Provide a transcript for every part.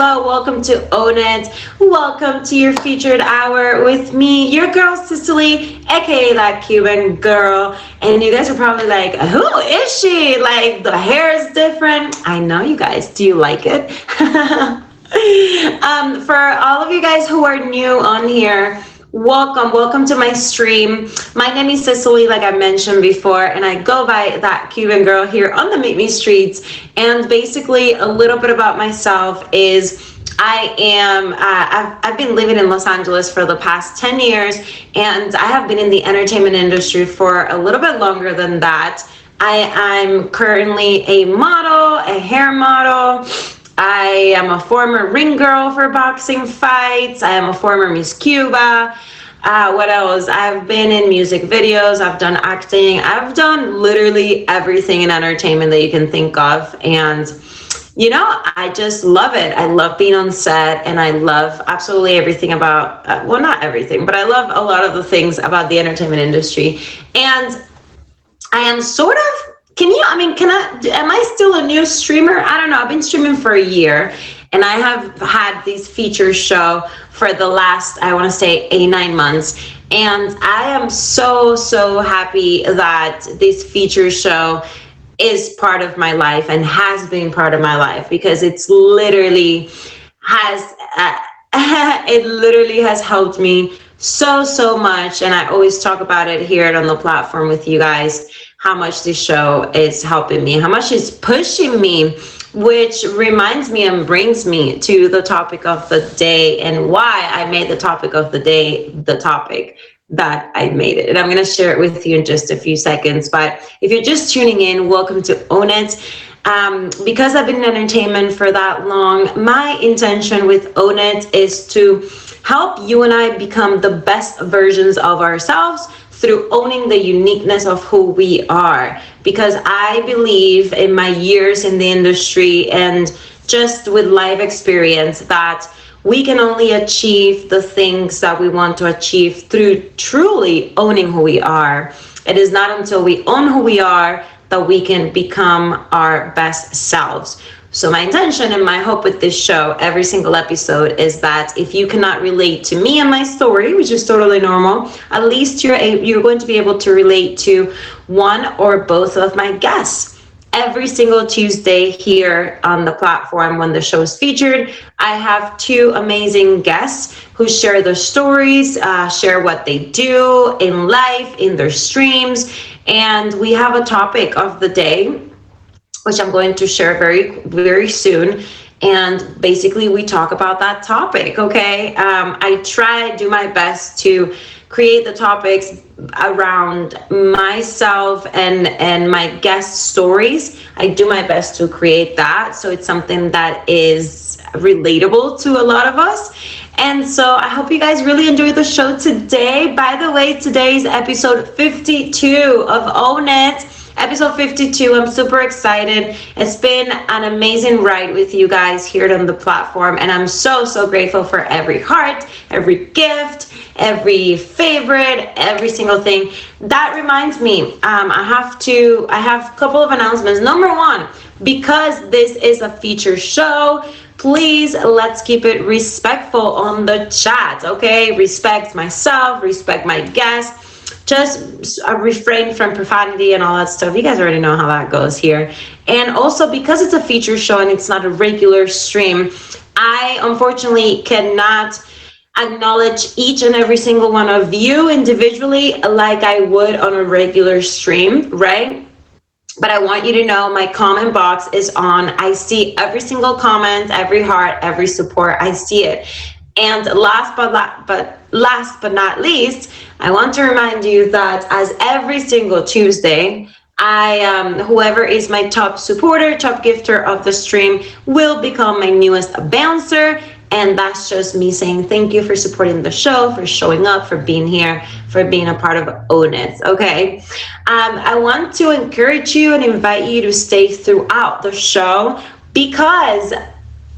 hello. Welcome to Own It. Welcome to your featured hour with me, your girl Cicely, aka that Cuban girl. And you guys are probably like, who is she? Like, the hair is different. I know, you guys. Do you like it? For all of you guys who are new on here, welcome to my stream. My name is Cicely, like I mentioned before, and I go by that Cuban girl here on the Meet Me streets. And basically, a little bit about myself is I've been living in Los Angeles for the past 10 years, and I have been in the entertainment industry for a little bit longer than that. I'm currently a model, a hair model. I am a former ring girl for boxing fights. I am a former Miss Cuba. What else? I've been in music videos. I've done acting. I've done literally everything in entertainment that you can think of. And, you know, I just love it. I love being on set, and I love absolutely everything about, well, not everything, but I love a lot of the things about the entertainment industry. And I am sort of, am I still a new streamer? I don't know. I've been streaming for a year, and I have had these features show for the last, I want to say 8-9 months. And I am so happy that this feature show is part of my life and has been part of my life, because it's literally it literally has helped me so much. And I always talk about it here on the platform with you guys, how much this show is helping me, how much it's pushing me, which reminds me and brings me to the topic of the day, and why I made the topic of the day the topic that I made it. And I'm going to share it with you in just a few seconds. But if you're just tuning in, welcome to Own It. Because I've been in entertainment for that long, my intention with Own It is to help you and I become the best versions of ourselves through owning the uniqueness of who we are. Because I believe, in my years in the industry and just with life experience, that we can only achieve the things that we want to achieve through truly owning who we are. It is not until we own who we are that we can become our best selves. So my intention and my hope with this show, every single episode, is that if you cannot relate to me and my story, which is totally normal, at least you're going to be able to relate to one or both of my guests. Every single Tuesday here on the platform, when the show is featured, I have two amazing guests who share their stories, share what they do in life, in their streams, and we have a topic of the day, which I'm going to share very soon. And basically, we talk about that topic, okay? I do my best to create the topics around myself and my guest stories. I do my best to create that, so it's something that is relatable to a lot of us. And so I hope you guys really enjoy the show today. By the way, today's episode 52 of Own It. Episode 52, I'm super excited. It's been an amazing ride with you guys here on the platform, and I'm so grateful for every heart, every gift, every favorite, every single thing. That reminds me, I have a couple of announcements. Number one, because this is a feature show, please, let's keep it respectful on the chat, okay? Respect myself, respect my guests. Just refrain from profanity and all that stuff. You guys already know how that goes here. And also, because it's a feature show and it's not a regular stream, I unfortunately cannot acknowledge each and every single one of you individually like I would on a regular stream, right? But I want you to know my comment box is on. I see every single comment, every heart, every support. I see it. And last but not least, I want to remind you that as every single Tuesday, whoever is my top supporter, top gifter of the stream, will become my newest bouncer. And that's just me saying thank you for supporting the show, for showing up, for being here, for being a part of Own It, okay? I want to encourage you and invite you to stay throughout the show, because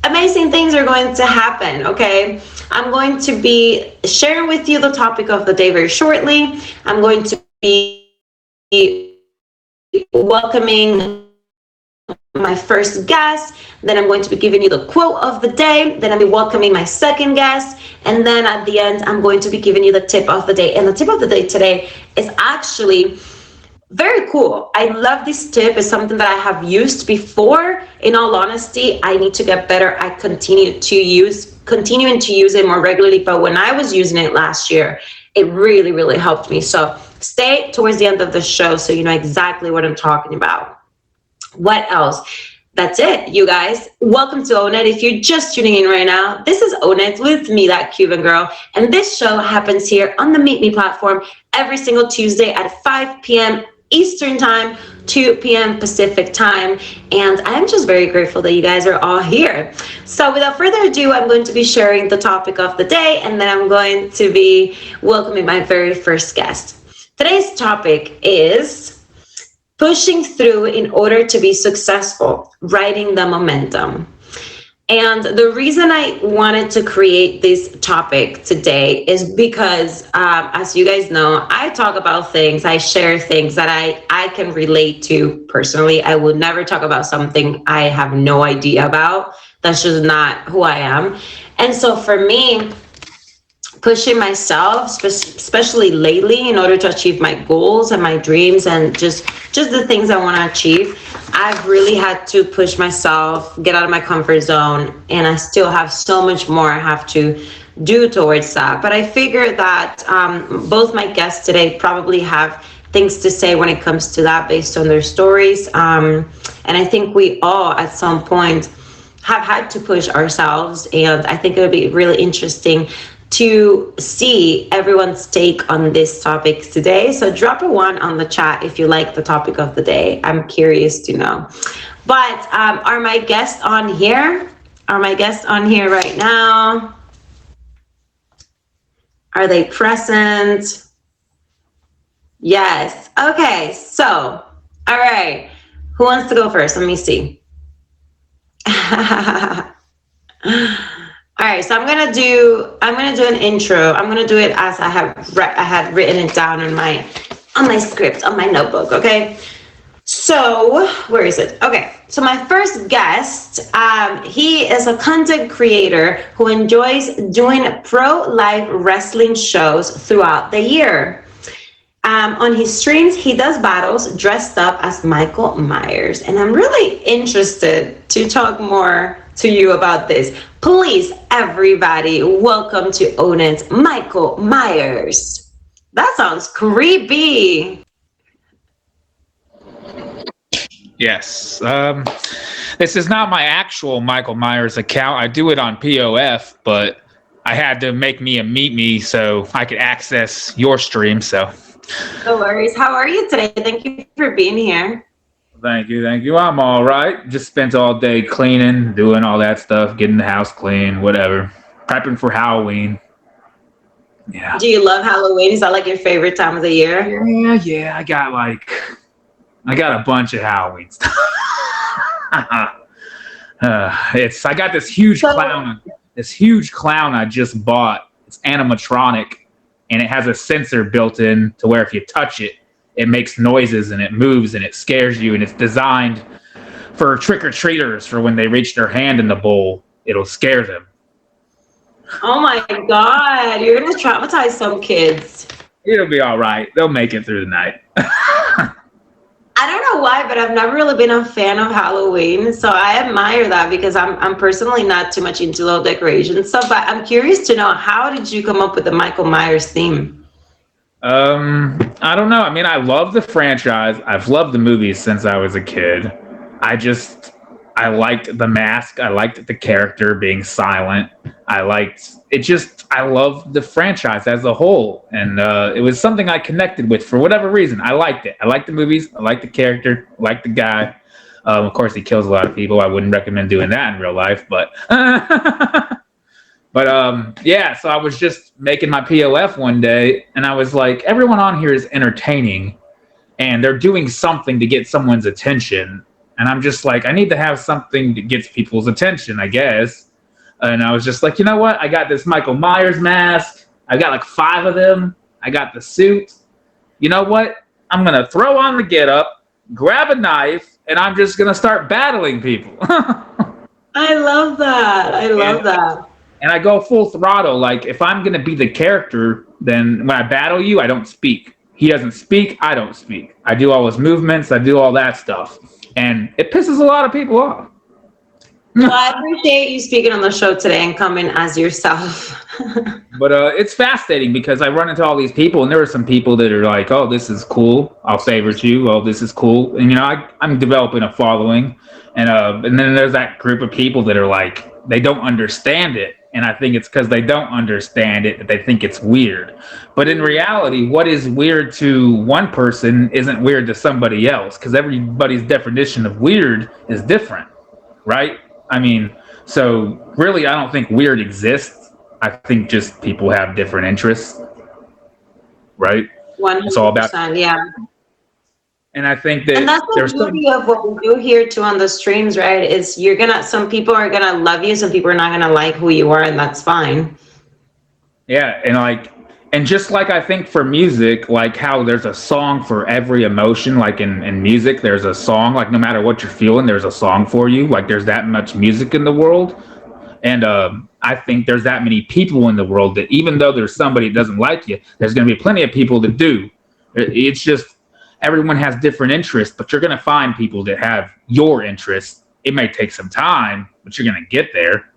amazing things are going to happen, okay? I'm going to be sharing with you the topic of the day very shortly. I'm going to be welcoming my first guest. Then I'm going to be giving you the quote of the day. Then I'll be welcoming my second guest. And then at the end, I'm going to be giving you the tip of the day. And the tip of the day today is actually very cool. I love this tip. It's something that I have used before. In all honesty, I need to get better. I continuing to use it more regularly. But when I was using it last year, it really, really helped me. So stay towards the end of the show so you know exactly what I'm talking about. What else? That's it, you guys. Welcome to Own It. If you're just tuning in right now, this is Own It with me, that Cuban girl. And this show happens here on the Meet Me platform every single Tuesday at 5 p.m. Eastern Time, 2 p.m. Pacific Time. And I'm just very grateful that you guys are all here. So without further ado, I'm going to be sharing the topic of the day, and then I'm going to be welcoming my very first guest. Today's topic is pushing through in order to be successful, riding the momentum. And the reason I wanted to create this topic today is because, as you guys know, I talk about things, I share things that I can relate to personally. I would never talk about something I have no idea about. That's just not who I am. And so for me, pushing myself, especially lately, in order to achieve my goals and my dreams and just the things I want to achieve, I've really had to push myself, get out of my comfort zone, and I still have so much more I have to do towards that. But I figure that both my guests today probably have things to say when it comes to that based on their stories. And I think we all at some point have had to push ourselves, and I think it would be really interesting to see everyone's take on this topic today. So drop a 1 on the chat if you like the topic of the day. I'm curious to know. But are my guests on here? Are my guests on here right now? Are they present? Yes. Okay. So, all right. Who wants to go first? Let me see. All right, so I'm gonna do an intro. I'm gonna do it as I had written it down on my script, on my notebook. Okay. So where is it? Okay. So my first guest, he is a content creator who enjoys doing pro live wrestling shows throughout the year. On his streams, he does battles dressed up as Michael Myers, and I'm really interested to talk more to you about this. Please, everybody, welcome to Own It, Michael Myers. That sounds creepy. Yes. This is not my actual Michael Myers account. I do it on POF, but I had to make me a Meet Me so I could access your stream. So no worries. How are you today? Thank you for being here. Thank you. I'm all right. Just spent all day cleaning, doing all that stuff, getting the house clean, whatever. Prepping for Halloween. Yeah. Do you love Halloween? Is that like your favorite time of the year? Yeah. I got a bunch of Halloween stuff. I got this huge clown. This huge clown I just bought. It's animatronic, and it has a sensor built in to where if you touch it, it makes noises and it moves and it scares you, and it's designed for trick-or-treaters for when they reach their hand in the bowl. It'll scare them. Oh my God, you're going to traumatize some kids. It'll be all right. They'll make it through the night. I don't know why, but I've never really been a fan of Halloween, so I admire that because I'm personally not too much into little decoration stuff, but I'm curious to know, how did you come up with the Michael Myers theme? I don't know. I mean, I love the franchise. I've loved the movies since I was a kid. I liked the mask. I liked the character being silent. I loved the franchise as a whole. And it was something I connected with for whatever reason. I liked it. I liked the movies. I liked the character. I liked the guy. Of course, he kills a lot of people. I wouldn't recommend doing that in real life, but... So I was just making my POF one day, and I was like, everyone on here is entertaining, and they're doing something to get someone's attention. And I'm just like, I need to have something that gets people's attention, I guess. And I was just like, you know what? I got this Michael Myers mask. I got like 5 of them. I got the suit. You know what? I'm going to throw on the getup, grab a knife, and I'm just gonna start battling people. I love that. I love and that. and I go full throttle. Like if I'm gonna be the character, then when I battle you, I don't speak. He doesn't speak. I don't speak. I do all his movements. I do all that stuff, and it pisses a lot of people off. Well, I appreciate you speaking on the show today and coming as yourself. But it's fascinating because I run into all these people, and there are some people that are like, "Oh, this is cool. I'll favorite you. Oh, this is cool." And I'm developing a following, and then there's that group of people that are like, they don't understand it, and I think it's because they don't understand it that they think it's weird. But in reality, what is weird to one person isn't weird to somebody else, because everybody's definition of weird is different, right? I mean, so really, I don't think weird exists. I think just people have different interests, right? It's all about, 100%, yeah. and I think And that that's the there's some, beauty of what we do here too on the streams, right? Is some people are gonna love you, some people are not gonna like who you are, and that's fine. yeah, and just like I think for music, like how there's a song for every emotion, like in music, there's a song, like no matter what you're feeling, there's a song for you. Like there's that much music in the world. And I think there's that many people in the world that even though there's somebody that doesn't like you, there's going to be plenty of people that do. It's just everyone has different interests, but you're going to find people that have your interests. It may take some time, but you're going to get there.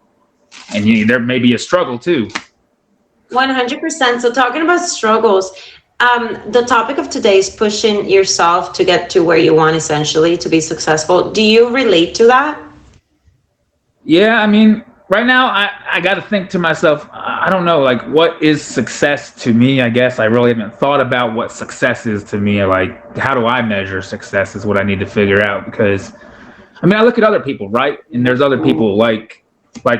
And there may be a struggle too. 100%. So talking about struggles, the topic of today is pushing yourself to get to where you want, essentially, to be successful. Do you relate to that? Yeah, I mean, right now I got to think to myself, I don't know, like what is success to me? I guess I really haven't thought about what success is to me. Like, how do I measure success is what I need to figure out, because I mean, I look at other people, right? And there's other people like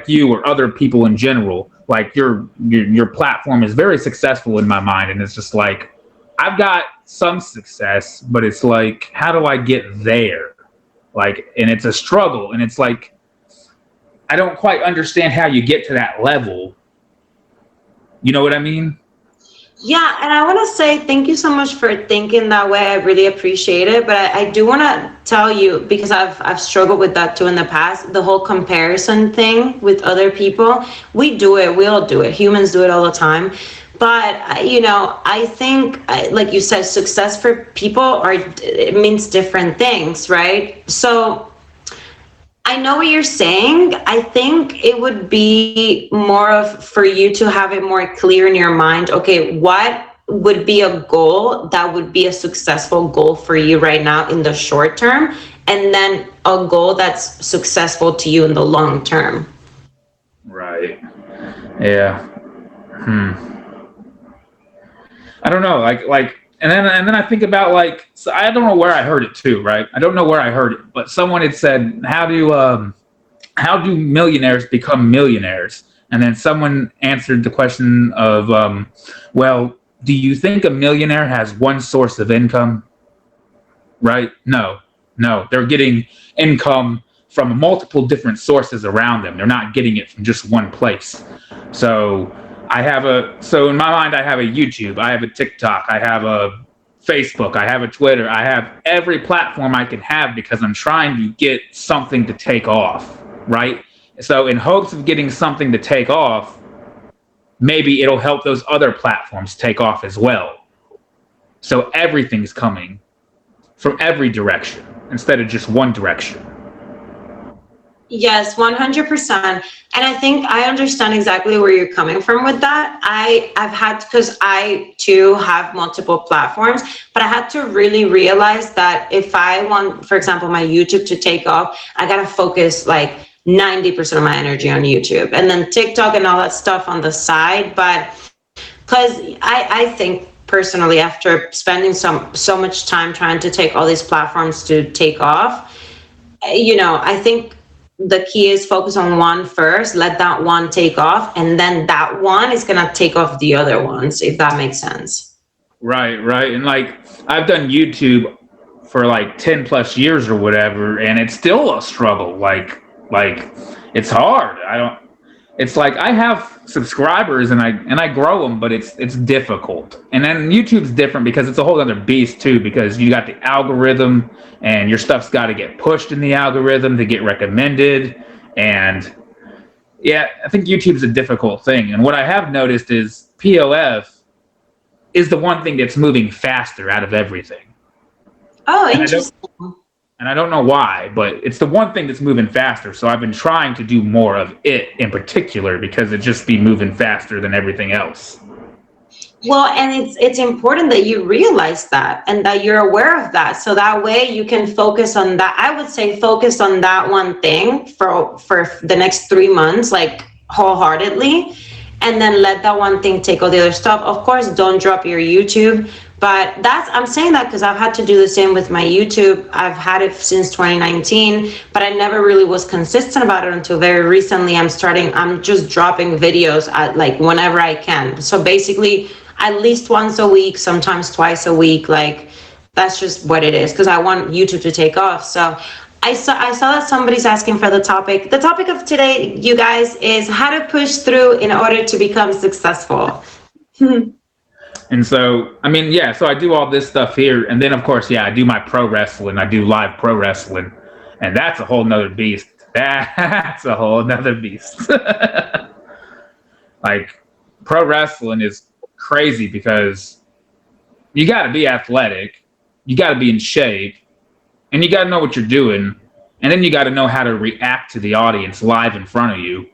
you or other people in general. Like your platform is very successful in my mind, and it's just like I've got some success, but it's like, how do I get there? Like, and it's a struggle, and it's like I don't quite understand how you get to that level. You know what I mean? Yeah, and I want to say thank you so much for thinking that way. I really appreciate it. But I do want to tell you, because I've struggled with that too in the past, the whole comparison thing with other people. We do it. We all do it. Humans do it all the time. But I think, like you said, success for people it means different things, right? So I know what you're saying. I think it would be more of for you to have it more clear in your mind. Okay, what would be a goal that would be a successful goal for you right now in the short term, and then a goal that's successful to you in the long term. Right. Yeah. I don't know. And then I think about so I don't know where I heard it too, right? I don't know where I heard it, but someone had said, how do millionaires become millionaires? And then someone answered the question of, well, do you think a millionaire has one source of income? Right? No, they're getting income from multiple different sources around them. They're not getting it from just one place. So in my mind, I have a YouTube, I have a TikTok, I have a Facebook, I have a Twitter, I have every platform I can have because I'm trying to get something to take off, right? So in hopes of getting something to take off, maybe it'll help those other platforms take off as well. So everything's coming from every direction instead of just one direction. Yes, 100%. And I think I understand exactly where you're coming from with that. I've had, because I too have multiple platforms, but I had to really realize that if I want, for example, my YouTube to take off, I got to focus like 90% of my energy on YouTube, and then TikTok and all that stuff on the side. But because I think personally, after spending so much time trying to take all these platforms to take off, I think the key is focus on one first, let that one take off, and then that one is going to take off the other ones, if that makes sense. Right. And I've done YouTube for 10 plus years or whatever, and it's still a struggle. Like it's hard. it's like I have subscribers and I grow them, but it's difficult. And then YouTube's different because it's a whole other beast too, because you got the algorithm and your stuff's got to get pushed in the algorithm to get recommended. And yeah, I think YouTube's a difficult thing. And what I have noticed is POF is the one thing that's moving faster out of everything. Oh, interesting. And I don't know why, but it's the one thing that's moving faster. So I've been trying to do more of it in particular because it just be moving faster than everything else. Well, and it's important that you realize that and that you're aware of that. So that way you can focus on that. I would say focus on that one thing for the next 3 months, like wholeheartedly, and then let that one thing take all the other stuff. Of course, don't drop your YouTube. But I'm saying that because I've had to do the same with my YouTube. I've had it since 2019, but I never really was consistent about it until very recently. I'm just dropping videos at like whenever I can. So basically at least once a week, sometimes twice a week. Like that's just what it is because I want YouTube to take off. So I saw that somebody's asking for the topic. The topic of today, you guys, is how to push through in order to become successful. And so, I mean, yeah, so I do all this stuff here. And then, of course, yeah, I do my pro wrestling. I do live pro wrestling. And that's a whole nother beast. That's a whole nother beast. Like, pro wrestling is crazy because you got to be athletic. You got to be in shape. And you got to know what you're doing. And then you got to know how to react to the audience live in front of you.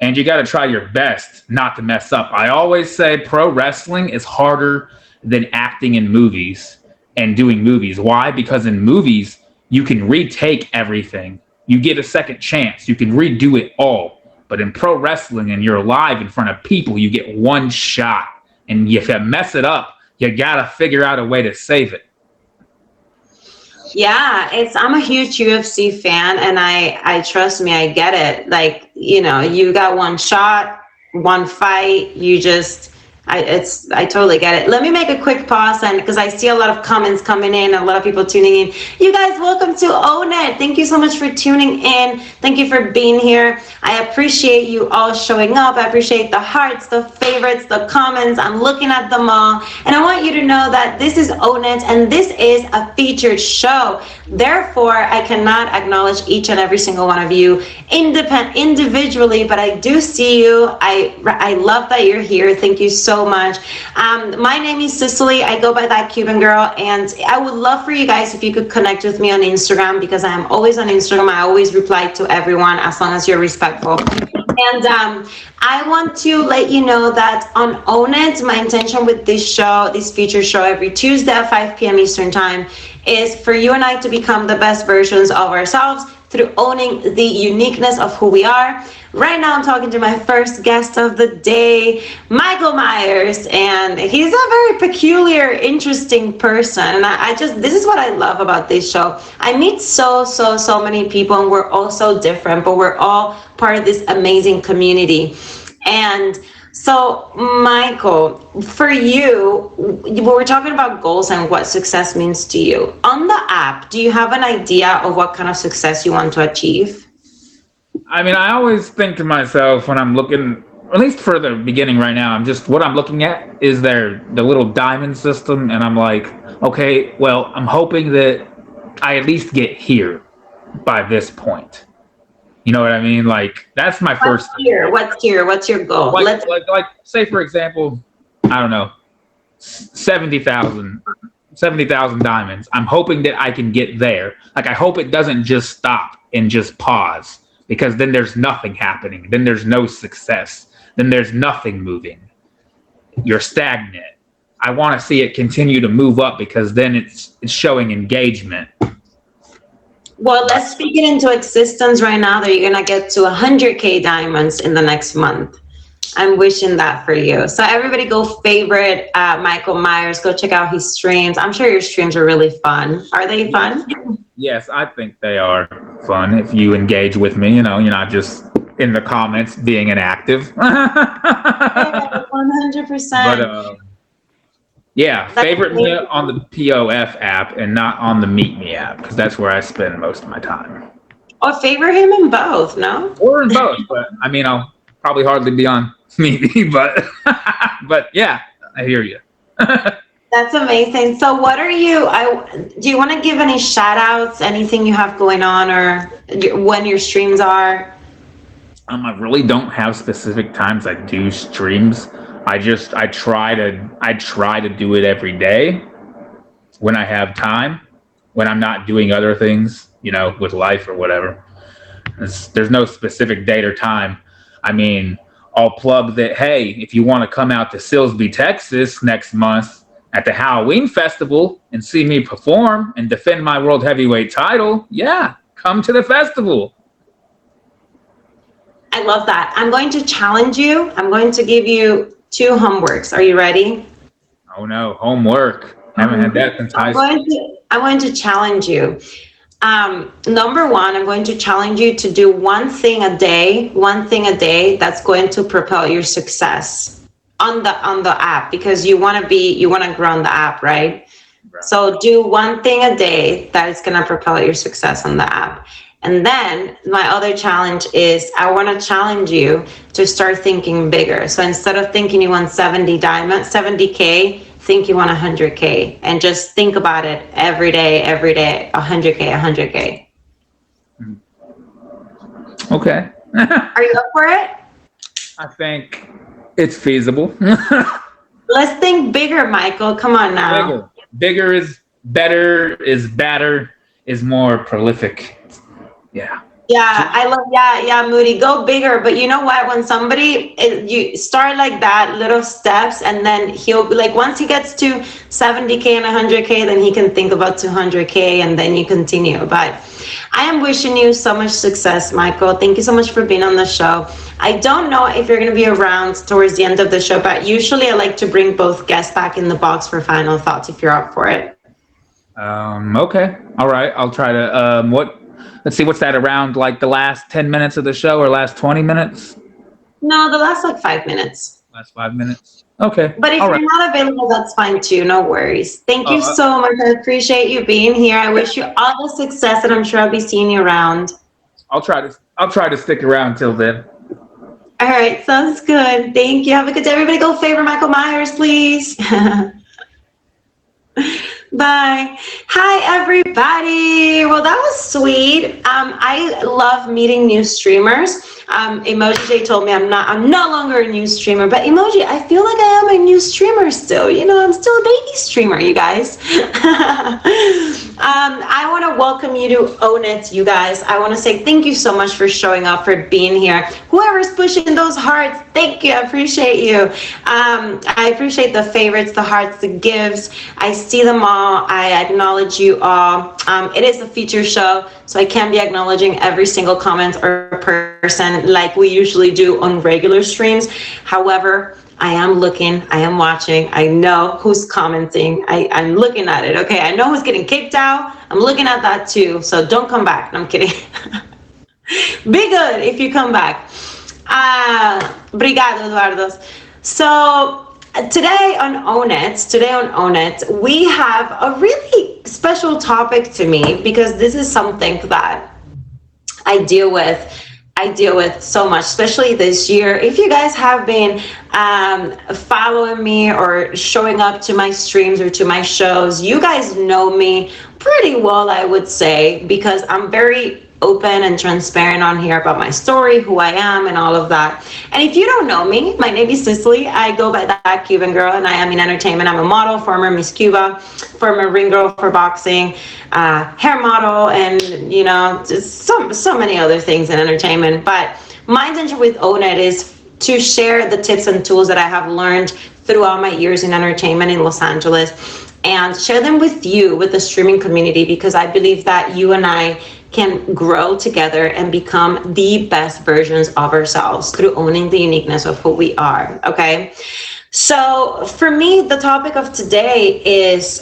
And you got to try your best not to mess up. I always say pro wrestling is harder than acting in movies and doing movies. Why? Because in movies, you can retake everything. You get a second chance. You can redo it all. But in pro wrestling and you're live in front of people, you get one shot. And if you mess it up, you got to figure out a way to save it. Yeah, I'm a huge UFC fan, and I trust me, I get it. Like, you know, you got one shot, one fight, I totally get it. Let me make a quick pause, and because I see a lot of comments coming in, a lot of people tuning in. You guys, welcome to Own It. Thank you so much for tuning in. Thank you for being here. I appreciate you all showing up. I appreciate the hearts, the favorites, the comments. I'm looking at them all. And I want you to know that this is Own It, and this is a featured show. Therefore, I cannot acknowledge each and every single one of you individually, but I do see you. I love that you're here. Thank you so much. My name is Cicely. I go by That Cuban Girl, and I would love for you guys if you could connect with me on Instagram, because I am always on Instagram. I always reply to everyone as long as you're respectful. And I want to let you know that on Own It, my intention with this show, this feature show every Tuesday at 5 p.m. Eastern Time, is for you and I to become the best versions of ourselves through owning the uniqueness of who we are. Right now, I'm talking to my first guest of the day, Michael Myers, and he's a very peculiar, interesting person. And this is what I love about this show. I meet so many people, and we're all so different, but we're all part of this amazing community. And so, Michael, for you, we're talking about goals and what success means to you. On the app, do you have an idea of what kind of success you want to achieve? I mean, I always think to myself when I'm looking, at least for the beginning right now, what I'm looking at is the little diamond system. And I'm like, okay, well, I'm hoping that I at least get here by this point. You know what I mean? Like, that's my first tier. What's your goal? Like, say, for example, I don't know, 70,000 diamonds. I'm hoping that I can get there. Like, I hope it doesn't just stop and just pause, because then there's nothing happening. Then there's no success. Then there's nothing moving. You're stagnant. I want to see it continue to move up, because then it's showing engagement. Well, let's speak it into existence right now that you're going to get to 100K diamonds in the next month. I'm wishing that for you. So everybody go favorite Michael Myers. Go check out his streams. I'm sure your streams are really fun. Are they fun? Yes, I think they are fun if you engage with me. You know, you're not just in the comments being inactive. Yeah, 100%. But yeah, favorite me on the POF app and not on the Meet Me app, because that's where I spend most of my time. Or favor him in both, no? Or in both, but I mean, probably hardly be on me, but but yeah, I hear you. That's amazing. So what are do you want to give any shout outs, anything you have going on, or when your streams are? I really don't have specific times I do streams. I try to do it every day when I have time, when I'm not doing other things, with life or whatever. There's no specific date or time. I mean, I'll plug that, hey, if you want to come out to Silsbee, Texas next month at the Halloween Festival and see me perform and defend my world heavyweight title, yeah, come to the festival. I love that. I'm going to challenge you. I'm going to give you 2 homeworks. Are you ready? Oh no, homework. I haven't had that since high school. I'm going to challenge you. Number 1, I'm going to challenge you to do one thing a day that's going to propel your success on the app, because you want to grow on the app, right? So do one thing a day that is going to propel your success on the app. And then my other challenge is I want to challenge you to start thinking bigger. So instead of thinking you want 70K, think you want 100K, and just think about it every day, 100K. Okay. Are you up for it? I think it's feasible. Let's think bigger, Michael. Come on now. Bigger is better, is badder, is more prolific. Yeah. Yeah, I love, yeah, Moody, go bigger. But you know what? When you start like that, little steps, and then he'll be like, once he gets to 70K and 100K, then he can think about 200K, and then you continue. But I am wishing you so much success, Michael. Thank you so much for being on the show. I don't know if you're going to be around towards the end of the show, but usually I like to bring both guests back in the box for final thoughts if you're up for it. Okay. All right. I'll try to, let's see, what's that, around like the last 10 minutes of the show or last 20 minutes? No, the last 5 minutes. Last 5 minutes. Okay. But if you're not available, that's fine too. No worries. Thank you so much. I appreciate you being here. I wish you all the success, and I'm sure I'll be seeing you around. I'll try to stick around till then. All right. Sounds good. Thank you. Have a good day. Everybody go favor Michael Myers, please. Bye. Hi, everybody. Well, that was sweet. I love meeting new streamers. Emoji J told me I'm no longer a new streamer, but Emoji, I feel like I am a new streamer still. I'm still a baby streamer, you guys. I want to welcome you to Own It, you guys. I want to say thank you so much for showing up, for being here. Whoever's pushing those hearts, thank you. I appreciate you. I appreciate the favorites, the hearts, the gives. I see them all. I acknowledge you all. It is a feature show, so I can't be acknowledging every single comment or person like we usually do on regular streams. However, I am looking, I am watching, I know who's commenting, I'm looking at it, okay? I know who's getting kicked out, I'm looking at that too, so don't come back. No, I'm kidding. Be good if you come back. Obrigado, Eduardo. So today on Own It, we have a really special topic to me, because this is something that I deal with so much, especially this year. If you guys have been following me or showing up to my streams or to my shows, you guys know me pretty well, I would say, because I'm very open and transparent on here about my story, who I am, and all of that. And if you don't know me, my name is Cicely. I go by that Cuban girl, and I am in entertainment. I'm a model, former Miss Cuba, former ring girl for boxing, hair model, and just so many other things in entertainment. But my intention with Own It is to share the tips and tools that I have learned throughout my years in entertainment in Los Angeles, and share them with you, with the streaming community, because I believe that you and I can grow together and become the best versions of ourselves through owning the uniqueness of who we are, okay? So for me, the topic of today is,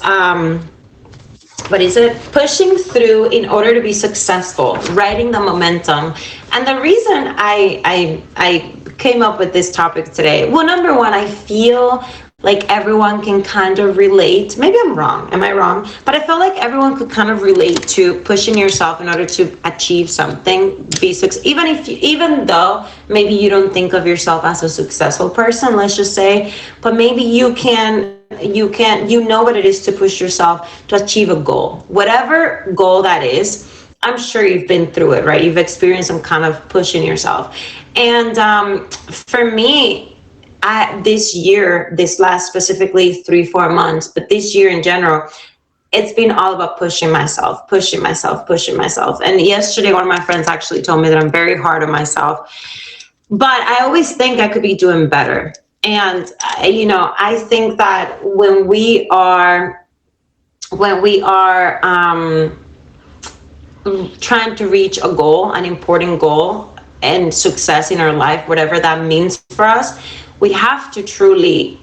pushing through in order to be successful, riding the momentum. And the reason I came up with this topic today, well, number one, I feel like everyone can kind of relate. Maybe I'm wrong. Am I wrong? But I feel like everyone could kind of relate to pushing yourself in order to achieve something, be successful. Even though maybe you don't think of yourself as a successful person, let's just say, but maybe you know what it is to push yourself to achieve a goal, whatever goal that is. I'm sure you've been through it, right? You've experienced some kind of pushing yourself. And for me, this last specifically 3-4 months, but this year in general, it's been all about pushing myself. And yesterday, one of my friends actually told me that I'm very hard on myself, but I always think I could be doing better. And I think that when we are trying to reach a goal, an important goal, and success in our life, whatever that means for us, we have to truly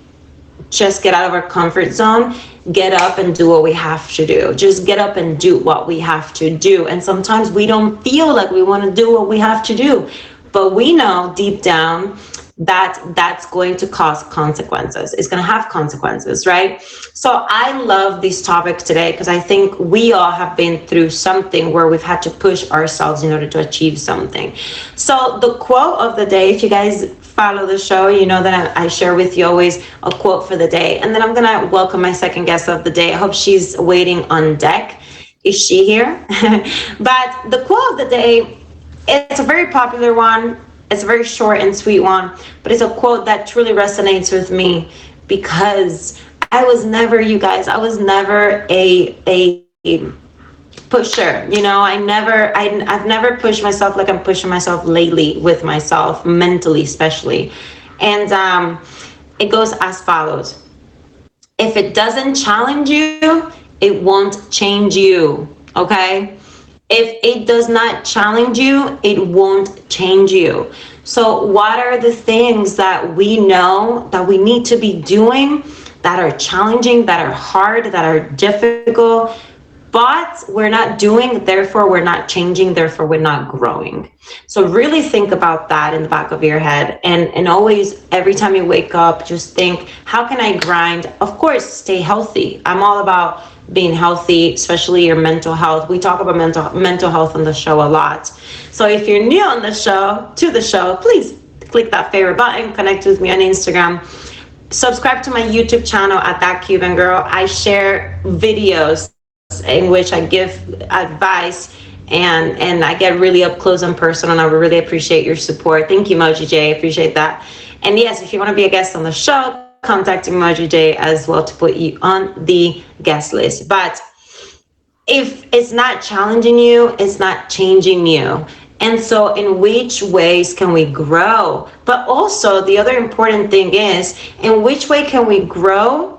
just get out of our comfort zone, get up and do what we have to do. Just get up and do what we have to do. And sometimes we don't feel like we want to do what we have to do, but we know deep down that that's going to cause consequences. It's going to have consequences, right? So I love this topic today because I think we all have been through something where we've had to push ourselves in order to achieve something. So the quote of the day, if you guys follow the show, you know that I share with you always a quote for the day. And then I'm going to welcome my second guest of the day. I hope she's waiting on deck. Is she here? But the quote of the day, it's a very popular one. It's a very short and sweet one, but it's a quote that truly resonates with me because I was never a pusher. I've never pushed myself like I'm pushing myself lately with myself, mentally especially. And it goes as follows. If it doesn't challenge you, it won't change you, okay? If it does not challenge you, it won't change you. So what are the things that we know that we need to be doing that are challenging, that are hard, that are difficult, but we're not doing, therefore we're not changing, therefore we're not growing. So really think about that in the back of your head, and always, every time you wake up, just think, how can I grind? Of course, stay healthy. I'm all about being healthy, especially your mental health. We talk about mental health on the show a lot. So if you're new on the show, please click that favorite button, connect with me on Instagram, subscribe to my YouTube channel at That Cuban Girl. I share videos in which I give advice and I get really up close and personal, and I really appreciate your support. Thank you, Moji J. I appreciate that. And yes, if you want to be a guest on the show, contact Moji J as well to put you on the guest list. But if it's not challenging you, it's not changing you. And so in which ways can we grow? But also the other important thing is, in which way can we grow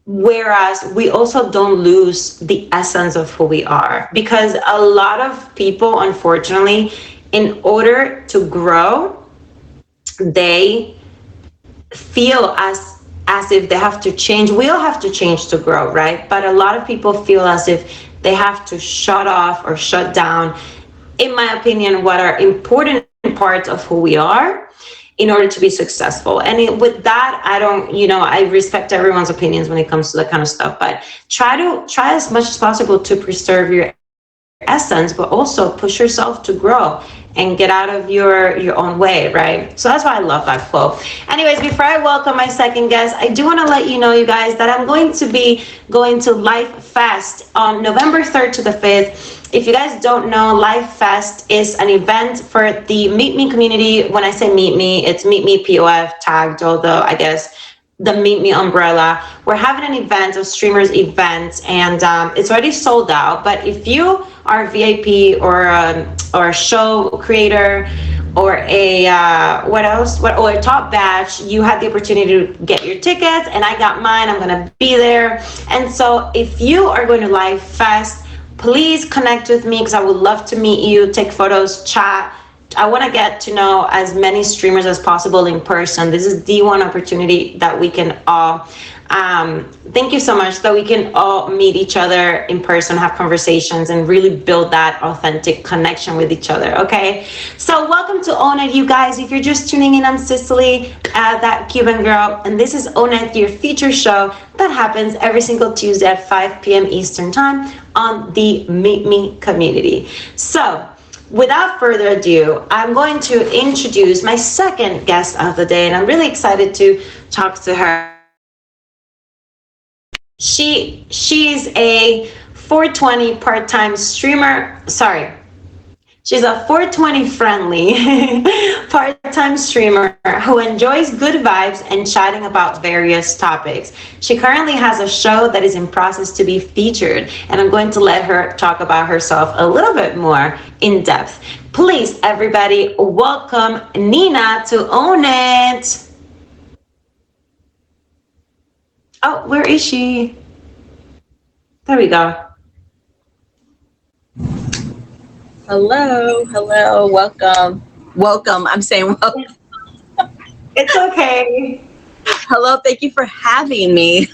whereas we also don't lose the essence of who we are? Because a lot of people, unfortunately, in order to grow, they feel as if they have to change. We all have to change to grow, right? But a lot of people feel as if they have to shut off or shut down, in my opinion, what are important parts of who we are in order to be successful. And with that, I respect everyone's opinions when it comes to that kind of stuff, but try as much as possible to preserve your essence, but also push yourself to grow and get out of your own way, right? So that's why I love that quote. Anyways, before I welcome my second guest, I do want to let you know, you guys, that I'm going to be going to Life Fest on November 3rd to the 5th. If you guys don't know, Life Fest is an event for the Meet Me community. When I say Meet Me, it's Meet Me POF tagged, although I guess the Meet Me umbrella. We're having an event, a streamers event, and it's already sold out. But if you are a VIP or a show creator or a or a top batch, you had the opportunity to get your tickets, and I got mine. I'm gonna be there. And so if you are going to Life Fest, please connect with me because I would love to meet you, take photos, chat, I want to get to know as many streamers as possible in person. This is the one opportunity that we can all, thank you so much, that we can all meet each other in person, have conversations, and really build that authentic connection with each other, okay? So welcome to Own It, you guys. If you're just tuning in, I'm Cicely, that Cuban girl, and this is Own It, your feature show that happens every single Tuesday at 5 p.m. Eastern Time on the Meet Me community. So, without further ado, I'm going to introduce my second guest of the day, and I'm really excited to talk to her. She's a 420 part-time streamer. Sorry. She's a 420 friendly part-time streamer who enjoys good vibes and chatting about various topics. She currently has a show that is in process to be featured, and I'm going to let her talk about herself a little bit more in depth. Please, everybody, welcome Nina to Own It. Oh, where is she? There we go. Hello, welcome. I'm saying welcome. It's okay. Hello, thank you for having me.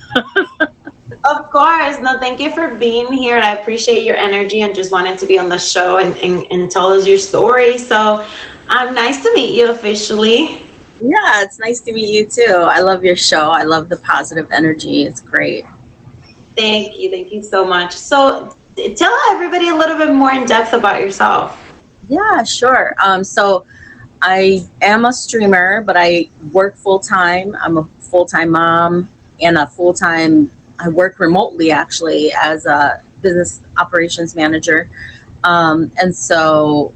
Of course. No, thank you for being here. I appreciate your energy and just wanted to be on the show and tell us your story. So nice to meet you officially. Yeah, it's nice to meet you too. I love your show. I love the positive energy. It's great. Thank you. Thank you so much. So tell everybody a little bit more in depth about yourself. Yeah, sure. So I am a streamer, but I work full-time. I'm a full-time mom and I work remotely actually as a business operations manager. And so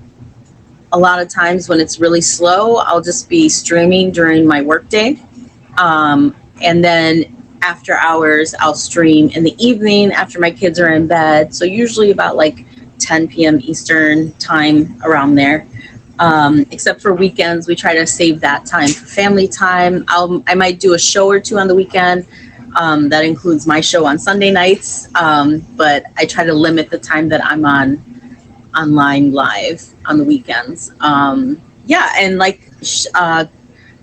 a lot of times when it's really slow, I'll just be streaming during my workday. And then after hours, I'll stream in the evening after my kids are in bed. So usually about like 10 p.m. Eastern time, around there. Except for weekends, we try to save that time for family time. I might do a show or two on the weekend. That includes my show on Sunday nights. But I try to limit the time that I'm online live on the weekends. Yeah, and like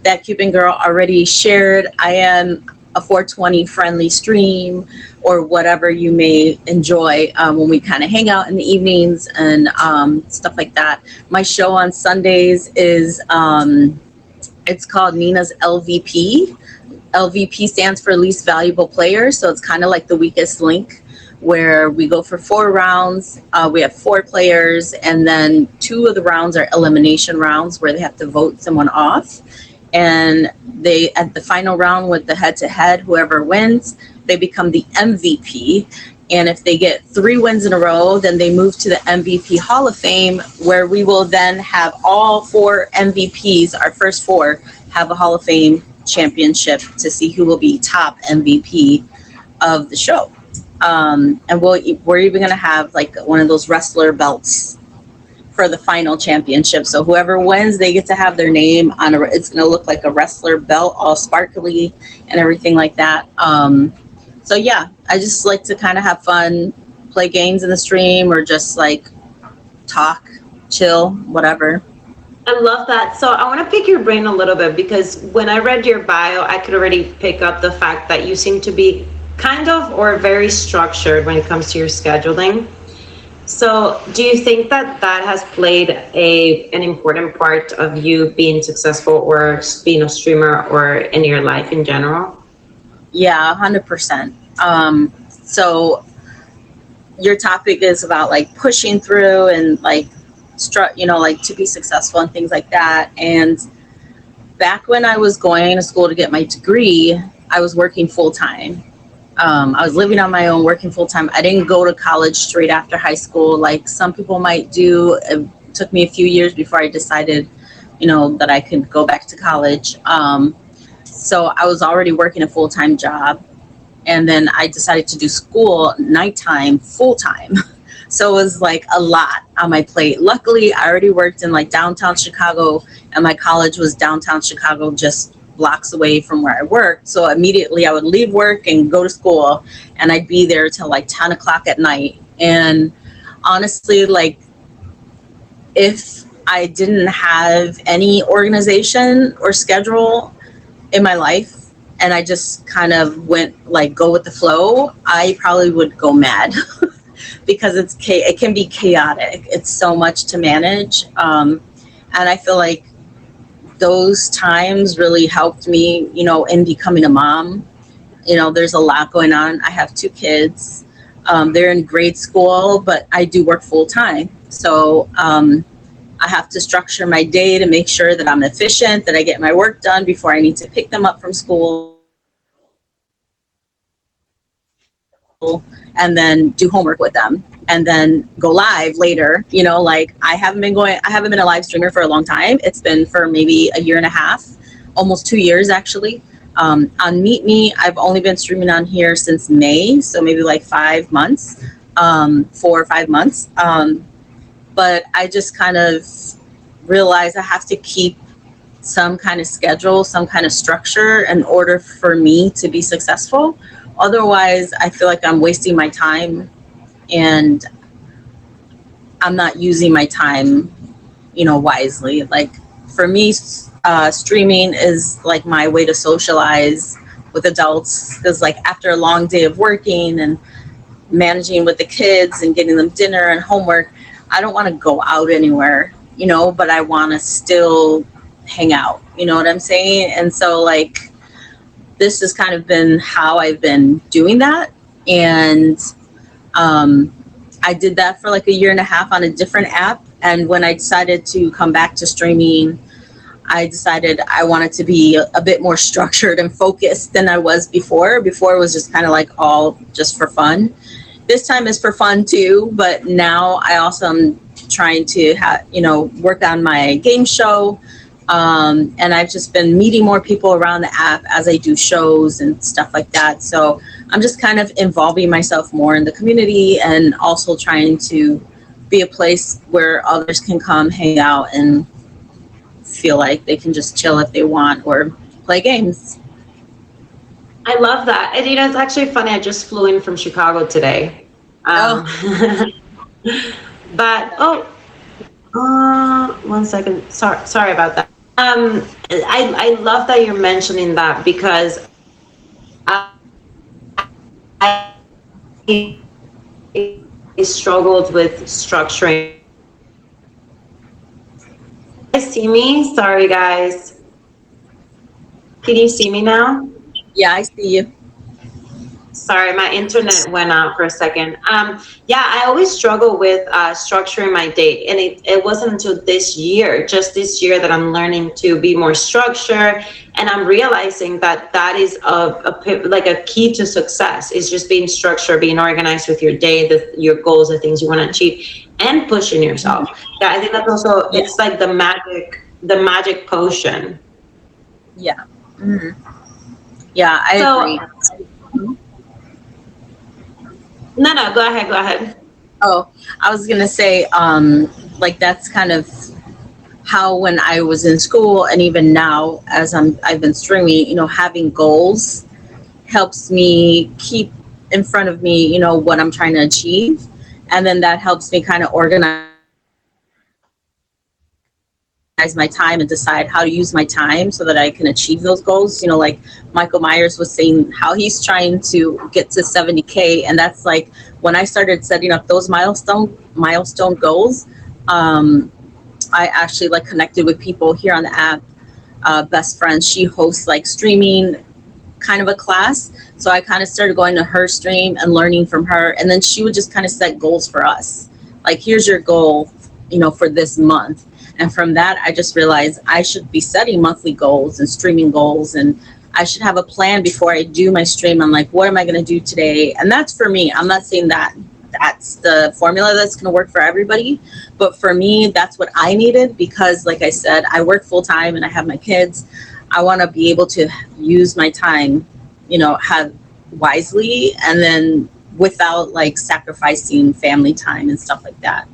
that Cuban girl already shared, I am a 420 friendly stream or whatever you may enjoy when we kind of hang out in the evenings and stuff like that. My show on Sundays is it's called Nina's LVP. LVP stands for least valuable player, so it's kind of like the weakest link, where we go for 4 rounds. We have 4 players, and then 2 of the rounds are elimination rounds where they have to vote someone off. And they, at the final round with the head-to-head, whoever wins, they become the MVP. And if they get 3 wins in a row, then they move to the MVP Hall of Fame, where we will then have all 4 MVPs, our first 4, have a Hall of Fame championship to see who will be top MVP of the show. And we're even going to have like one of those wrestler belts for the final championship. So whoever wins, they get to have their name on it's going to look like a wrestler belt, all sparkly and everything like that. So yeah, I just like to kind of have fun, play games in the stream, or just like talk, chill, whatever. I love that. So I want to pick your brain a little bit, because when I read your bio, I could already pick up the fact that you seem to be kind of or very structured when it comes to your scheduling. So do you think that that has played an important part of you being successful or being a streamer or in your life in general? Yeah, 100%. So your topic is about like pushing through and like like to be successful and things like that. And back when I was going to school to get my degree, I was working full time. I was living on my own, working full time. I didn't go to college straight after high school like some people might do. It took me a few years before I decided, that I could go back to college. So I was already working a full-time job, and then I decided to do school nighttime full-time. So it was like a lot on my plate. Luckily, I already worked in like downtown Chicago, and my college was downtown Chicago, just blocks away from where I worked. So immediately I would leave work and go to school, and I'd be there till like 10 o'clock at night. And honestly, like if I didn't have any organization or schedule in my life, and I just kind of went like go with the flow, I probably would go mad because it can be chaotic. It's so much to manage, and I feel like those times really helped me, in becoming a mom. There's a lot going on. I have 2 kids. They're in grade school, but I do work full time. So I have to structure my day to make sure that I'm efficient, that I get my work done before I need to pick them up from school, and then do homework with them, and then go live later. Like I haven't been a live streamer for a long time. It's been for maybe a year and a half, almost 2 years actually. On Meet Me, I've only been streaming on here since May, so maybe like 5 months, 4 or 5 months. But I just kind of realized I have to keep some kind of schedule, some kind of structure in order for me to be successful. Otherwise, I feel like I'm wasting my time and I'm not using my time, wisely. Like for me, streaming is like my way to socialize with adults, because like after a long day of working and managing with the kids and getting them dinner and homework, I don't want to go out anywhere, but I want to still hang out. You know what I'm saying? And so like, this has kind of been how I've been doing that. And I did that for like a year and a half on a different app. And when I decided to come back to streaming, I decided I wanted to be a bit more structured and focused than I was before. Before it was just kind of like all just for fun. This time is for fun too, but now I also am trying to work on my game show. And I've just been meeting more people around the app as I do shows and stuff like that. So I'm just kind of involving myself more in the community, and also trying to be a place where others can come hang out and feel like they can just chill if they want or play games. I love that. And it's actually funny. I just flew in from Chicago today. But, 1 second. Sorry about that. I love that you're mentioning that, because I struggled with structuring. You see me? Sorry, guys. Can you see me now? Yeah, I see you. Sorry, my internet went out for a second. I always struggle with structuring my day, and it wasn't until this year, just this year, that I'm learning to be more structured, and I'm realizing that is a key to success, is just being structured, being organized with your day, your goals, the things you want to achieve, and pushing yourself. Yeah, I think that's also it's like the magic potion. Yeah. Mm-hmm. Yeah, I agree. No, go ahead. Oh, I was gonna say, like that's kind of how when I was in school, and even now as I've been streaming, having goals helps me keep in front of me, what I'm trying to achieve, and then that helps me kind of organize my time and decide how to use my time so that I can achieve those goals. Like Michael Myers was saying how he's trying to get to 70K. And that's like when I started setting up those milestone goals, I actually like connected with people here on the app. Best friends, she hosts like streaming kind of a class. So I kind of started going to her stream and learning from her. And then she would just kind of set goals for us. Like, here's your goal, for this month. And from that, I just realized I should be setting monthly goals and streaming goals, and I should have a plan before I do my stream. I'm like, what am I going to do today? And that's for me. I'm not saying that that's the formula that's going to work for everybody, but for me, that's what I needed, because like I said, I work full time and I have my kids. I want to be able to use my time, have wisely, and then without like sacrificing family time and stuff like that.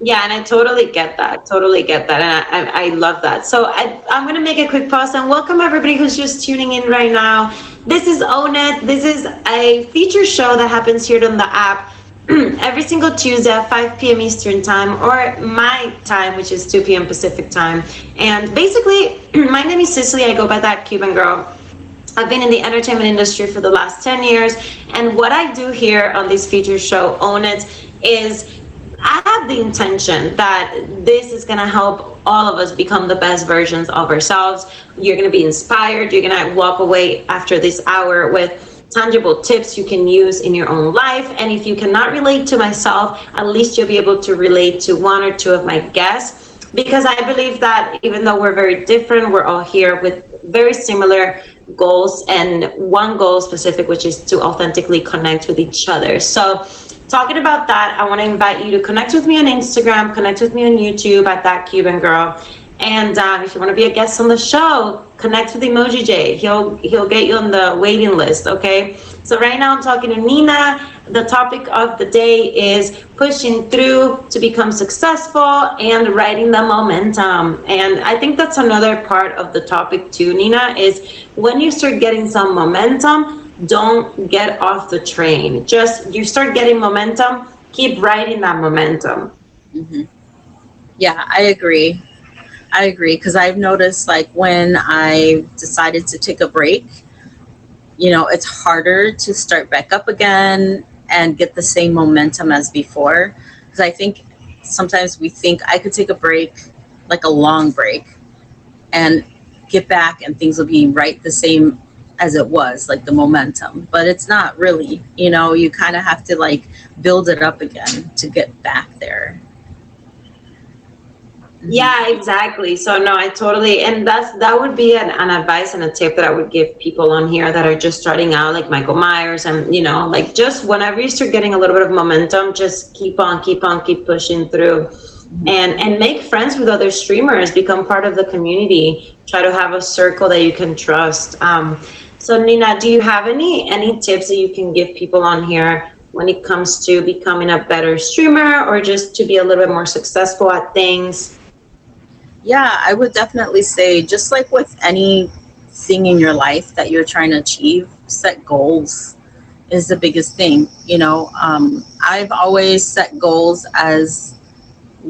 Yeah, and I totally get that. And I love that. So I'm going to make a quick pause and welcome everybody who's just tuning in right now. This is Own It. This is a feature show that happens here on the app every single Tuesday at 5 p.m. Eastern time, or my time, which is 2 p.m. Pacific time. And basically, my name is Cicely. I go by that Cuban girl. I've been in the entertainment industry for the last 10 years. And what I do here on this feature show, Own It, is I have the intention that this is going to help all of us become the best versions of ourselves. You're going to be inspired. You're going to walk away after this hour with tangible tips you can use in your own life. And if you cannot relate to myself, at least you'll be able to relate to one or two of my guests, because I believe that even though we're very different, we're all here with very similar goals, and one goal specific, which is to authentically connect with each other. So talking about that, I want to invite you to connect with me on Instagram, connect with me on YouTube at That Cuban Girl. And if you want to be a guest on the show, connect with Emoji J. He'll get you on the waiting list, okay? So right now I'm talking to Nina. The topic of the day is pushing through to become successful and riding the momentum. And I think that's another part of the topic too, Nina, is when you start getting some momentum, don't get off the train. Just, you start getting momentum, keep riding that momentum. Mm-hmm. Yeah, I agree, because I've noticed, like, when I decided to take a break, it's harder to start back up again and get the same momentum as before. Because I think sometimes we think I could take a break, like a long break, and get back and things will be right the same as it was, like the momentum. But it's not really, you kind of have to like build it up again to get back there. Yeah, exactly. So no, I totally, and that would be an advice and a tip that I would give people on here that are just starting out, like Michael Myers, and like, just whenever you start getting a little bit of momentum, just keep pushing through, and make friends with other streamers, become part of the community, try to have a circle that you can trust. So Nina, do you have any tips that you can give people on here when it comes to becoming a better streamer, or just to be a little bit more successful at things? Yeah, I would definitely say, just like with anything in your life that you're trying to achieve, set goals is the biggest thing. I've always set goals as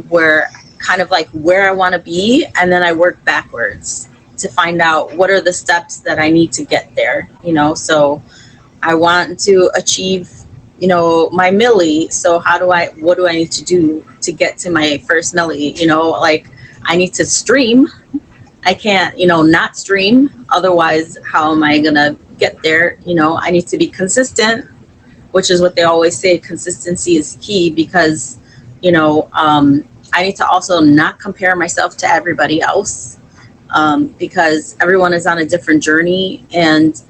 where I want to be, and then I work backwards to find out what are the steps that I need to get there. So I want to achieve, my milli. So what do I need to do to get to my first milli? Like, I need to stream. I can't, not stream. Otherwise, how am I going to get there? I need to be consistent, which is what they always say. Consistency is key, because, I need to also not compare myself to everybody else, because everyone is on a different journey and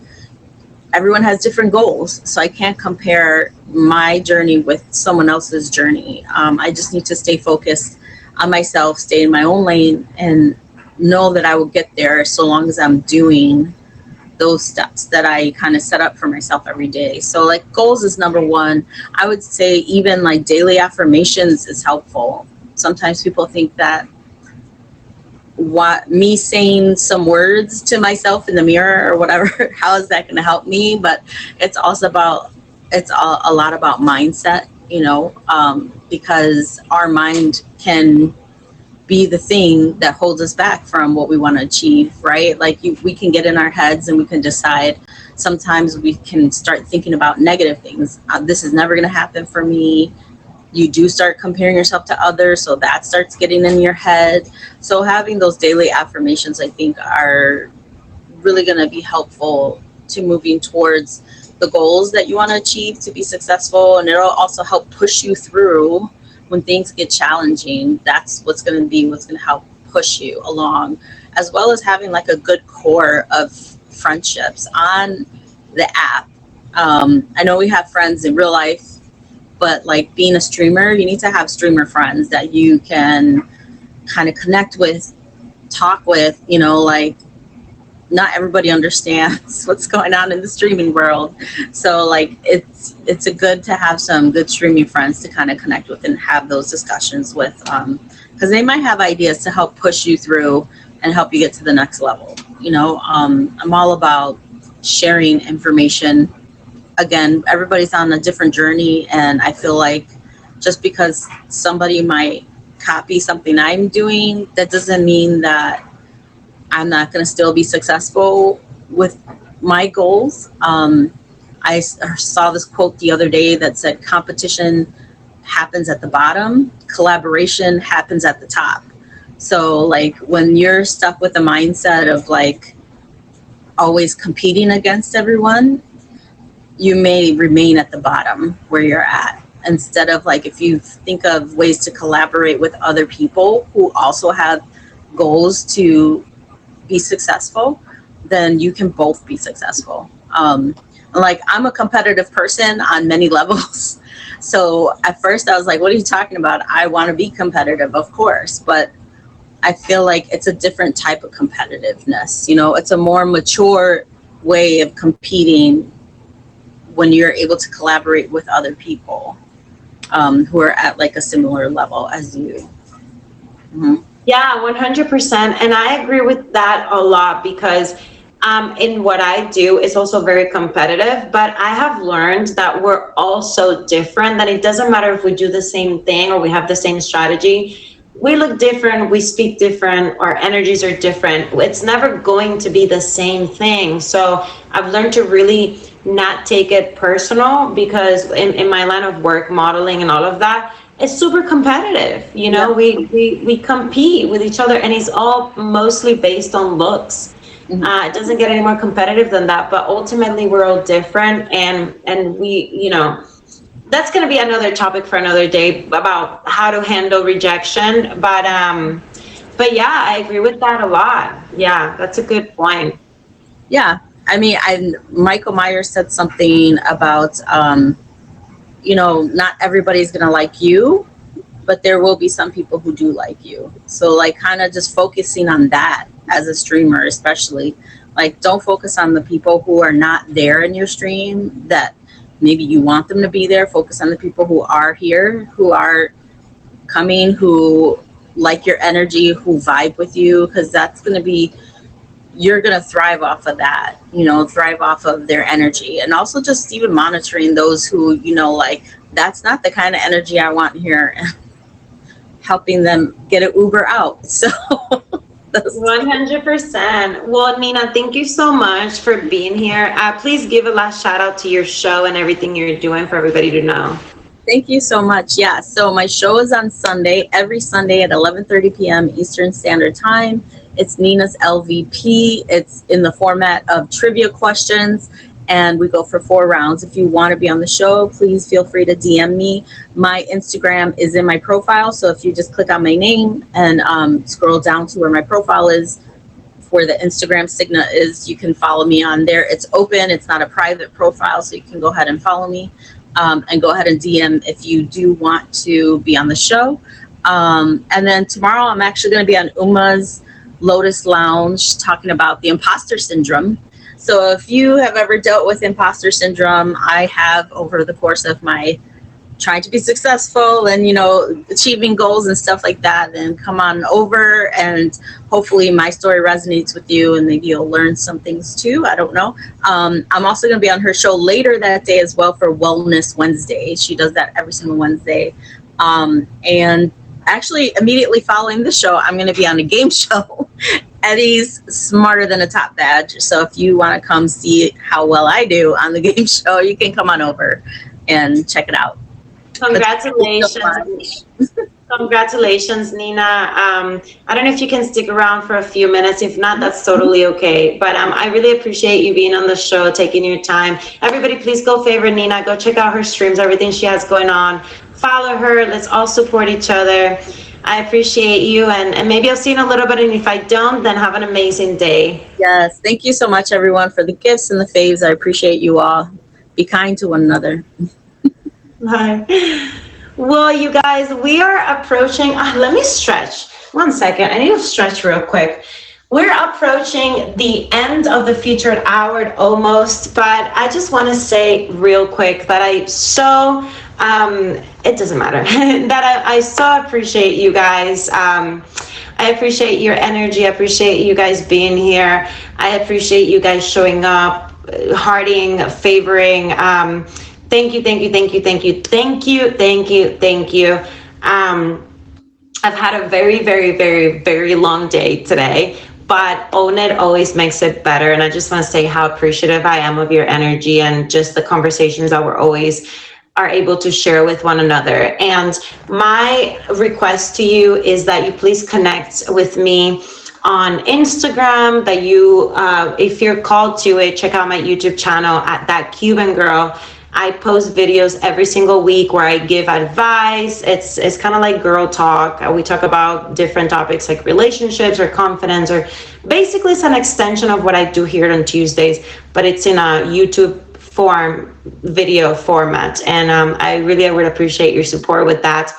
everyone has different goals. So I can't compare my journey with someone else's journey. I just need to stay focused on myself, stay in my own lane, and know that I will get there so long as I'm doing those steps that I kind of set up for myself every day. So like, goals is number one. I would say even like daily affirmations is helpful. Sometimes people think that me saying some words to myself in the mirror or whatever, how is that going to help me? But it's also a lot about mindset, because our mind can be the thing that holds us back from what we want to achieve, right? Like, we can get in our heads and we can decide. Sometimes we can start thinking about negative things. This is never going to happen for me. You do start comparing yourself to others, so that starts getting in your head. So having those daily affirmations, I think, are really going to be helpful to moving towards the goals that you want to achieve to be successful. And it'll also help push you through when things get challenging. That's what's going to help push you along, as well as having like a good core of friendships on the app. I know we have friends in real life, but like, being a streamer, you need to have streamer friends that you can kind of connect with, talk with, like, not everybody understands what's going on in the streaming world. So like, it's a good to have some good streaming friends to kind of connect with and have those discussions with, because they might have ideas to help push you through and help you get to the next level. I'm all about sharing information again, everybody's on a different journey, and I feel like just because somebody might copy something I'm doing, that doesn't mean that I'm not going to still be successful with my goals. I saw this quote the other day that said competition happens at the bottom, collaboration happens at the top. So like when you're stuck with the mindset of like always competing against everyone, you may remain at the bottom where you're at. Instead of like, if you think of ways to collaborate with other people who also have goals to be successful, then you can both be successful. Like I'm a competitive person on many levels. So at first I was like, what are you talking about? I want to be competitive, of course, but I feel like it's a different type of competitiveness. You know, it's a more mature way of competing when you're able to collaborate with other people who are at like a similar level as you. Mm-hmm. Yeah, 100%. And I agree with that a lot because in what I do is also very competitive, but I have learned that we're all so different that it doesn't matter if we do the same thing or we have the same strategy. We look different, we speak different, our energies are different. It's never going to be the same thing. So I've learned to really not take it personal because in my line of work, modeling and all of that, it's super competitive. You know, yeah. we compete with each other and it's all mostly based on looks. Mm-hmm. It doesn't get any more competitive than that, but ultimately we're all different and we, you know, that's going to be another topic for another day about how to handle rejection. But yeah, I agree with that a lot. Yeah, that's a good point. Yeah. I mean, Michael Myers said something about, you know, not everybody's going to like you, but there will be some people who do like you. So like kind of just focusing on that as a streamer, especially like don't focus on the people who are not there in your stream that maybe you want them to be there. Focus on the people who are here, who are coming, who like your energy, who vibe with you, because that's going to be, you're going to thrive off of that, you know, thrive off of their energy. And also just even monitoring those who, you know, like, that's not the kind of energy I want here, helping them get an Uber out. So 100%. Well, Nina, thank you so much for being here. Please give a last shout out to your show and everything you're doing for everybody to know. Thank you so much. Yeah, so my show is on Sunday, every Sunday at 11:30 p.m. Eastern Standard Time. It's Nina's LVP. It's in the format of trivia questions, and we go for 4 rounds. If you want to be on the show, please feel free to DM me. My Instagram is in my profile, so if you just click on my name and scroll down to where my profile is, where the Instagram signa is, you can follow me on there. It's open. It's not a private profile, so you can go ahead and follow me and go ahead and DM if you do want to be on the show. And then tomorrow I'm actually going to be on Uma's Lotus Lounge talking about the imposter syndrome. So if you have ever dealt with imposter syndrome, I have over the course of my trying to be successful and, you know, achieving goals and stuff like that, then come on over and hopefully my story resonates with you and maybe you'll learn some things too. I don't know. I'm also going to be on her show later that day as well for Wellness Wednesday. She does that every single Wednesday. And actually immediately following the show, I'm going to be on a game show. Eddie's Smarter Than a Top Badge. So if you want to come see how well I do on the game show, you can come on over and check it out. Congratulations. Congratulations, Nina. I don't know if you can stick around for a few minutes. If not, that's totally okay. But I really appreciate you being on the show, taking your time. Everybody, please go favorite Nina. Go check out her streams, everything she has going on. Follow her. Let's all support each other. I appreciate you. And maybe I'll see you in a little bit. And if I don't, then have an amazing day. Yes. Thank you so much, everyone, for the gifts and the faves. I appreciate you all. Be kind to one another. Bye. Well, you guys, we are approaching, let me stretch. 1 second, I need to stretch real quick. We're approaching the end of the featured hour almost, but I just want to say real quick that it doesn't matter, that I so appreciate you guys. I appreciate your energy. I appreciate you guys being here. I appreciate you guys showing up, hearting, favoring. Thank you, thank you, thank you, thank you, thank you, thank you, thank you. I've had a very, very, very, very long day today, but Own It always makes it better. And I just want to say how appreciative I am of your energy and just the conversations that we're always are able to share with one another. And my request to you is that you please connect with me on Instagram, that you, if you're called to it, check out my YouTube channel at That Cuban Girl. I post videos every single week where I give advice. It's kind of like girl talk. We talk about different topics like relationships or confidence, or basically it's an extension of what I do here on Tuesdays, but it's in a YouTube video format. And I would appreciate your support with that.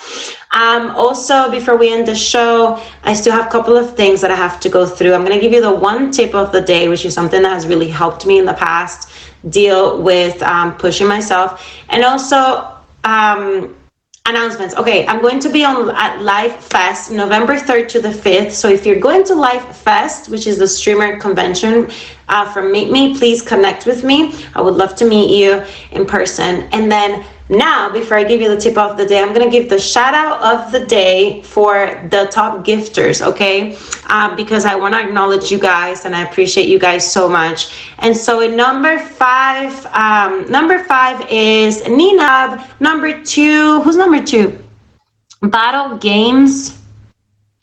Also, before we end the show, I still have a couple of things that I have to go through. I'm going to give you the one tip of the day, which is something that has really helped me in the past deal with pushing myself. And also announcements. Okay, I'm going to be at Life Fest November 3rd to the 5th. So if you're going to Life Fest, which is the streamer convention from Meet Me, please connect with me. I would love to meet you in person. And then now, before I give you the tip of the day, I'm going to give the shout out of the day for the top gifters, okay? Because I want to acknowledge you guys and I appreciate you guys so much. And so in number five is Nina. Number 2, who's number 2? Battle Games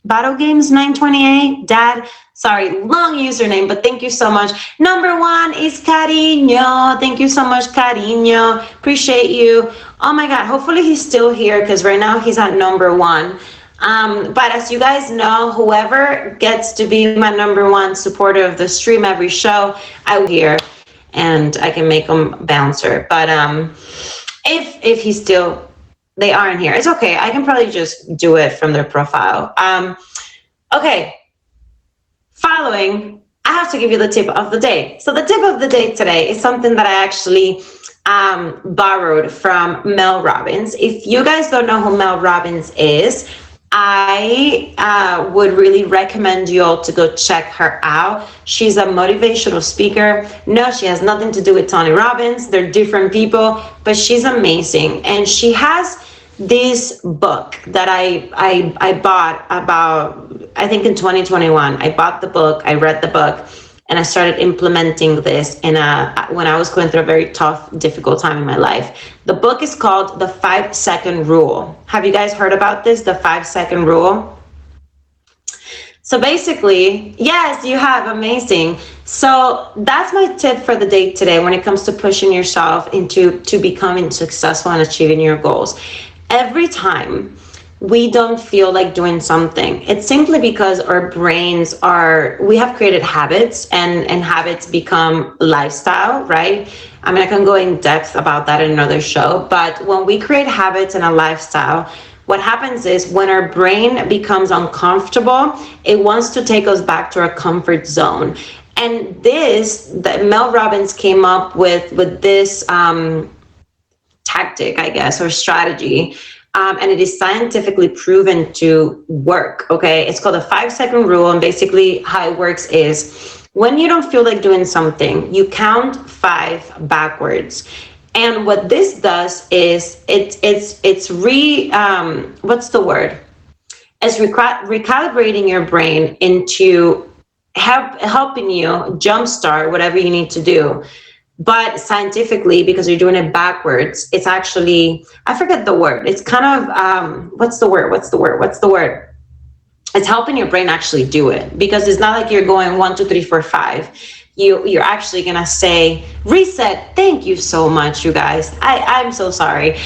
928. Dad, sorry, long username, but thank you so much. Number 1 is Cariño. Thank you so much, Cariño. Appreciate you. Oh my God, hopefully he's still here because right now he's at number 1. But as you guys know, whoever gets to be my number 1 supporter of the stream every show, I will hear and I can make them bouncer. But if he's still, they aren't here, it's okay. I can probably just do it from their profile. Okay. Following, I have to give you the tip of the day. So the tip of the day today is something that I actually borrowed from Mel Robbins. If you guys don't know who Mel Robbins is, I would really recommend you all to go check her out. She's a motivational speaker. No, she has nothing to do with Tony Robbins. They're different people, but she's amazing. And she has this book that I bought about, I think in 2021. I bought the book, I read the book, and I started implementing this when I was going through a very tough, difficult time in my life. The book is called The 5-Second Rule. Have you guys heard about this, The 5-Second Rule? So basically, yes, you have, amazing. So that's my tip for the day today when it comes to pushing yourself into becoming successful and achieving your goals. Every time we don't feel like doing something, it's simply because our brains we have created habits, and habits become lifestyle, right? I mean, I can go in depth about that in another show, but when we create habits and a lifestyle, what happens is when our brain becomes uncomfortable, it wants to take us back to our comfort zone. And that Mel Robbins came up with this tactic, I guess, or strategy. And it is scientifically proven to work, okay? It's called the 5-second rule. And basically how it works is when you don't feel like doing something, you count 5 backwards. And what this does is it's recalibrating your brain into helping you jumpstart whatever you need to do. But scientifically, because you're doing it backwards, it's actually, I forget the word. It's kind of, what's the word? It's helping your brain actually do it, because it's not like you're going 1, 2, 3, 4, 5. You're actually gonna say reset. Thank you so much, you guys. I'm so sorry.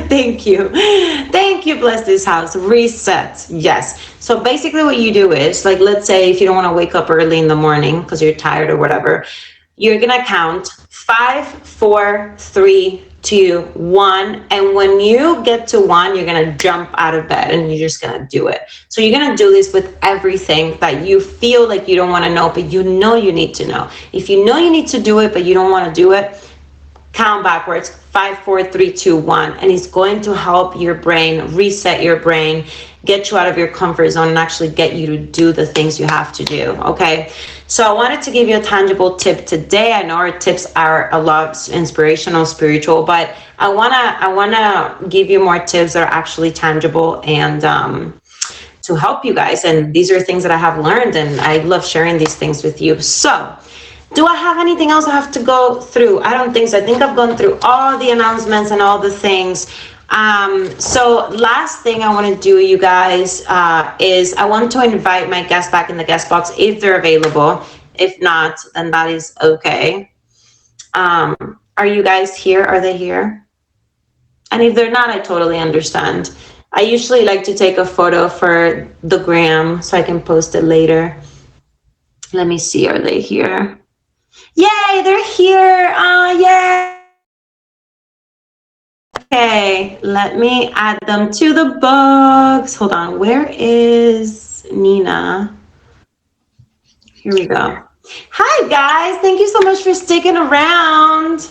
Thank you, bless this house. Reset. Yes. So basically what you do is, like, let's say if you don't want to wake up early in the morning because you're tired or whatever, you're gonna count 5, 4, 3, 2, 1. And when you get to 1, you're gonna jump out of bed and you're just gonna do it. So you're gonna do this with everything that you feel like you don't wanna know, but you know you need to know. If you know you need to do it, but you don't wanna do it, count backwards, 5, 4, 3, 2, 1. And it's going to help your brain, reset your brain, get you out of your comfort zone and actually get you to do the things you have to do, okay? So I wanted to give you a tangible tip today. I know our tips are a lot inspirational, spiritual, but I wanna give you more tips that are actually tangible and to help you guys. And these are things that I have learned, and I love sharing these things with you. So, do I have anything else I have to go through? I don't think so. I think I've gone through all the announcements and all the things. So last thing I want to do, you guys, is I want to invite my guests back in the guest box if they're available. If not, then that is okay. Are you guys here? Are they here? And if they're not, I totally understand. I usually like to take a photo for the gram so I can post it later. Let me see, are they here? Yay, they're here. Yay. Okay, let me add them to the books. Hold on, where is Nina? Here we go. Hi guys, thank you so much for sticking around.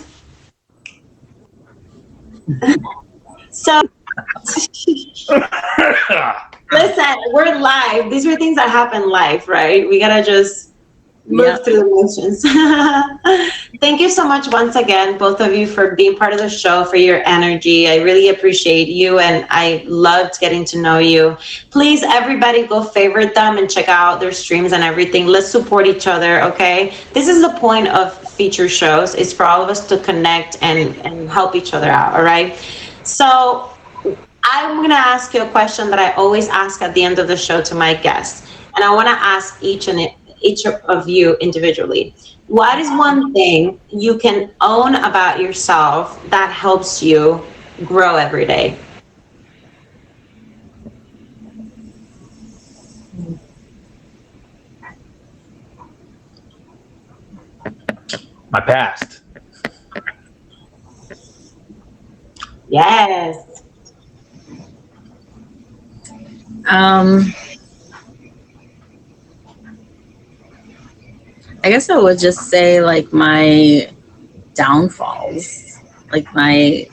So, listen, we're live. These are things that happen live, right? We gotta just move through the motions. Thank you so much once again, both of you, for being part of the show, for your energy. I really appreciate you, and I loved getting to know you. Please, everybody, go favorite them and check out their streams and everything. Let's support each other, okay? This is the point of feature shows. It's for all of us to connect and help each other out, all right? So I'm gonna ask you a question that I always ask at the end of the show to my guests. And I wanna ask each of you individually. What is one thing you can own about yourself that helps you grow every day? My past. Yes. I guess I would just say like my downfalls, like my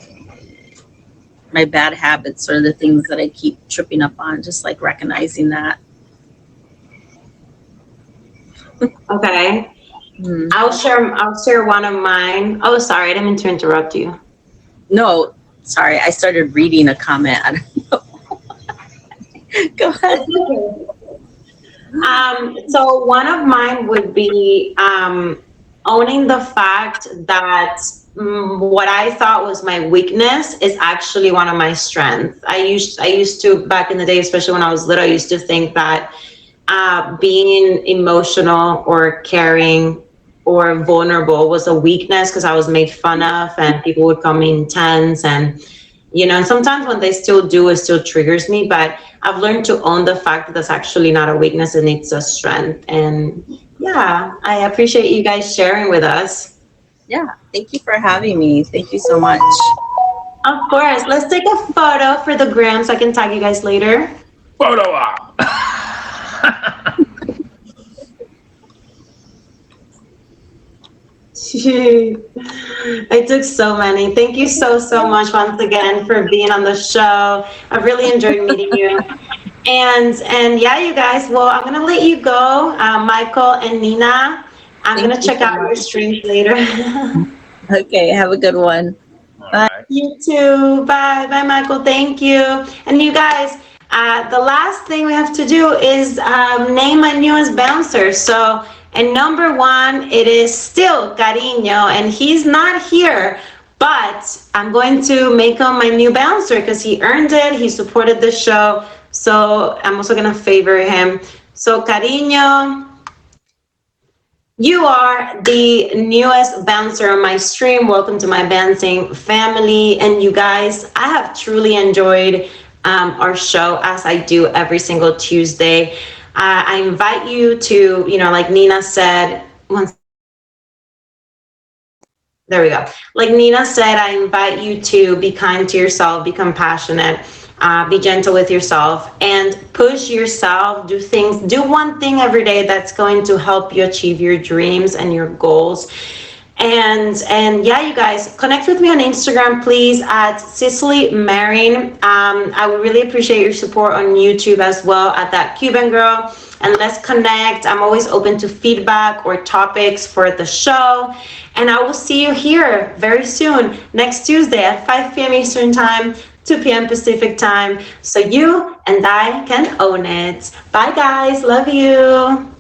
bad habits or the things that I keep tripping up on, just like recognizing that. Okay. I'll share one of mine. Oh, sorry, I didn't mean to interrupt you. No, sorry, I started reading a comment. I don't know. Go ahead. So one of mine would be owning the fact that what I thought was my weakness is actually one of my strengths. I used to, back in the day, especially when I was little, I used to think that being emotional or caring or vulnerable was a weakness because I was made fun of and people would call me intense, and and sometimes when they still do, it still triggers me, but I've learned to own the fact that that's actually not a weakness and it's a strength. And yeah, I appreciate you guys sharing with us. Yeah, thank you for having me. Thank you so much. Of course. Let's take a photo for the gram so I can tag you guys later. Photo op. I took so many. Thank you so much once again for being on the show. I've really enjoyed meeting you. And yeah, you guys, well, I'm gonna let you go, Michael and Nina. I'm gonna check out your streams later. Okay, have a good one. Bye. Right. You too. Bye, Michael. Thank you. And you guys, the last thing we have to do is name my newest bouncer. So, and number one, it is still Cariño, and he's not here, but I'm going to make him my new bouncer because he earned it. He supported the show. So I'm also gonna favor him. So Cariño, you are the newest bouncer on my stream. Welcome to my bouncing family. And you guys, I have truly enjoyed our show, as I do every single Tuesday. I invite you to, like Nina said, there we go. Like Nina said, I invite you to be kind to yourself, be compassionate, be gentle with yourself, and push yourself. Do one thing every day that's going to help you achieve your dreams and your goals. And yeah, you guys, connect with me on Instagram, please, at Cicely Marin. I would really appreciate your support on YouTube as well, at That Cuban Girl. And let's connect. I'm always open to feedback or topics for the show. And I will see you here very soon, next Tuesday at 5 p.m. Eastern Time, 2 p.m. Pacific Time, so you and I can own it. Bye, guys. Love you.